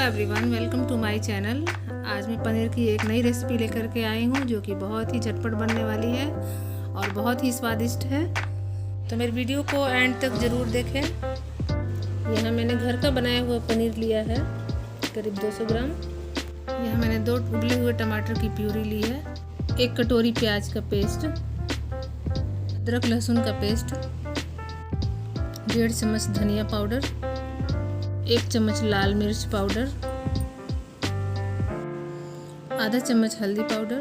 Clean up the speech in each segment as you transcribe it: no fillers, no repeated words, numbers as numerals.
Everyone, welcome to my channel. आज मैं पनीर की एक नई रेसिपी लेकर के आई हूँ जो कि बहुत ही झटपट बनने वाली है और बहुत ही स्वादिष्ट है। तो मेरे वीडियो को एंड तक ज़रूर देखें। यहाँ मैंने घर का बनाया हुआ पनीर लिया है, करीब 200 ग्राम। यहाँ मैंने 2 उबले हुए टमाटर की प्यूरी ली है, 1 कटोरी प्याज का पेस्ट, अदरक लहसुन का पेस्ट, 1.5 चम्मच धनिया पाउडर, 1 चम्मच लाल मिर्च पाउडर, आधा चम्मच हल्दी पाउडर,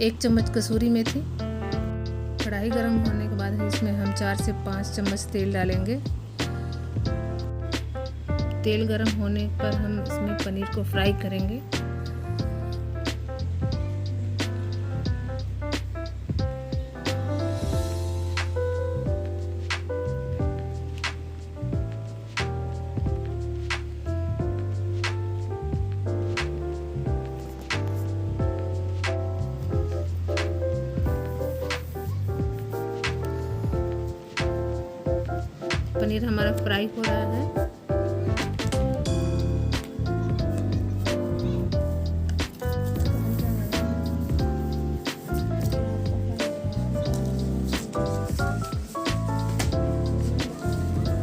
1 चम्मच कसूरी मेथी। कढ़ाई गर्म होने के बाद इसमें हम 4 से 5 चम्मच तेल डालेंगे। तेल गर्म होने पर हम इसमें पनीर को फ्राई करेंगे। पनीर हमारा फ्राई हो रहा है।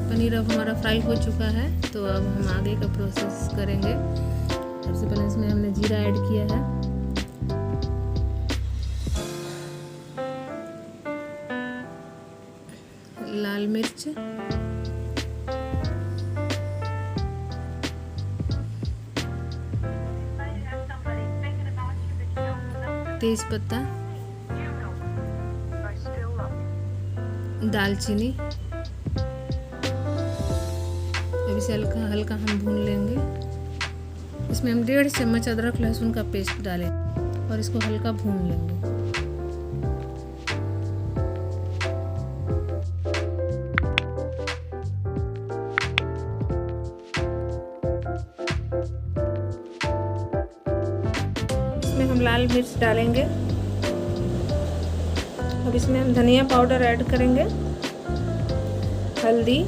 पनीर अब हमारा फ्राई हो चुका है, तो अब हम आगे का प्रोसेस करेंगे। सबसे पहले इसमें हमने जीरा ऐड किया है, लाल मिर्च, तेज पत्ता, दालचीनी। अब इसे हल्का हल्का हम भून लेंगे। इसमें हम 1.5 चम्मच अदरक लहसुन का पेस्ट डालें और इसको हल्का भून लेंगे। इसमें हम लाल मिर्च डालेंगे। अब इसमें हम धनिया पाउडर ऐड करेंगे, हल्दी,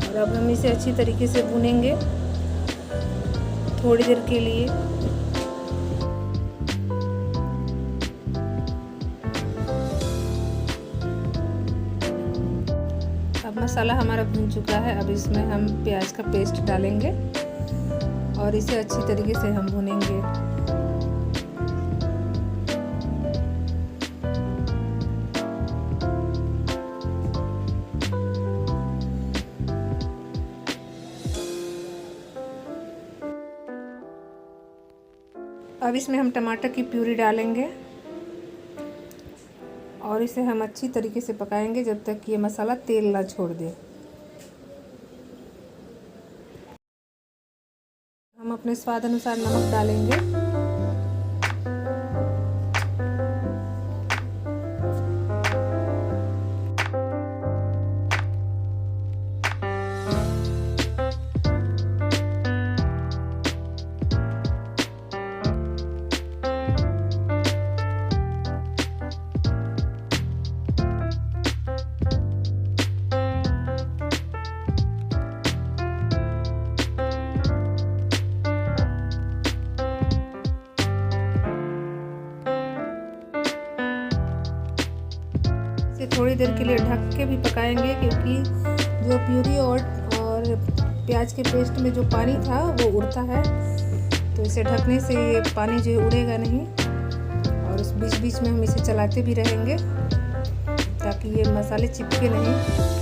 और अब हम इसे अच्छी तरीके से भूनेंगे थोड़ी देर के लिए। अब मसाला हमारा भून चुका है। अब इसमें हम प्याज का पेस्ट डालेंगे और इसे अच्छी तरीके से हम भूनेंगे। अब इसमें हम टमाटर की प्यूरी डालेंगे और इसे हम अच्छी तरीके से पकाएंगे जब तक कि ये मसाला तेल ना छोड़ दे। हम अपने स्वाद अनुसार नमक डालेंगे। इसे थोड़ी देर के लिए ढक के भी पकाएंगे, क्योंकि जो प्यूरी और प्याज के पेस्ट में जो पानी था वो उड़ता है, तो इसे ढकने से ये पानी जो उड़ेगा नहीं। और उस बीच बीच में हम इसे चलाते भी रहेंगे ताकि ये मसाले चिपके नहीं।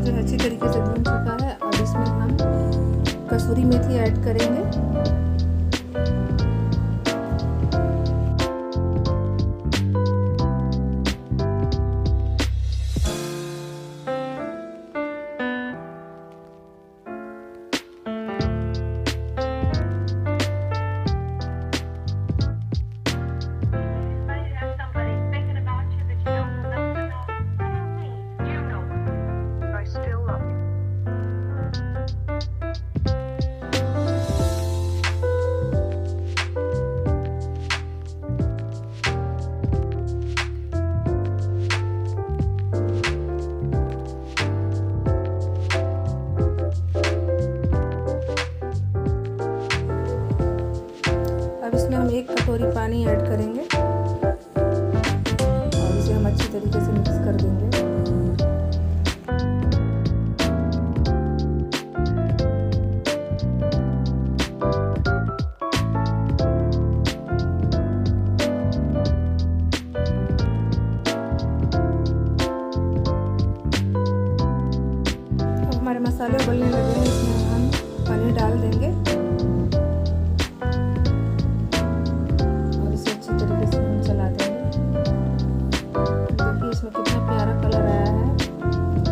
जो अच्छी तरीके से भून चुका है। अब इसमें हम कसूरी मेथी ऐड करेंगे। कटोरी पानी ऐड करेंगे और इसे हम अच्छी तरीके से मिक्स कर देंगे। हमारे मसाले उबलने लगे हैं, इसमें हम पनीर डाल देंगे और इसे अच्छी तरीके से हम चला देंगे। देखिए इसमें कितना प्यारा कलर आया है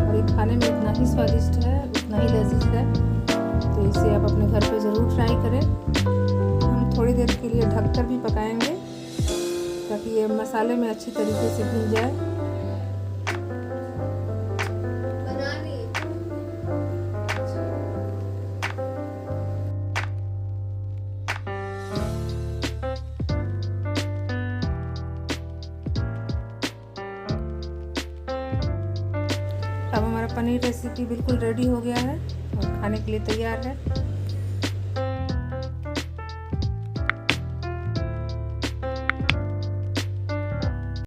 और ये खाने में इतना ही स्वादिष्ट है, उतना ही लजीज है। तो इसे आप अपने घर पे ज़रूर ट्राई करें। हम थोड़ी देर के लिए ढककर भी पकाएंगे ताकि ये मसाले में अच्छी तरीके से भून जाए। अब हमारा पनीर रेसिपी बिल्कुल रेडी हो गया है और खाने के लिए तैयार है।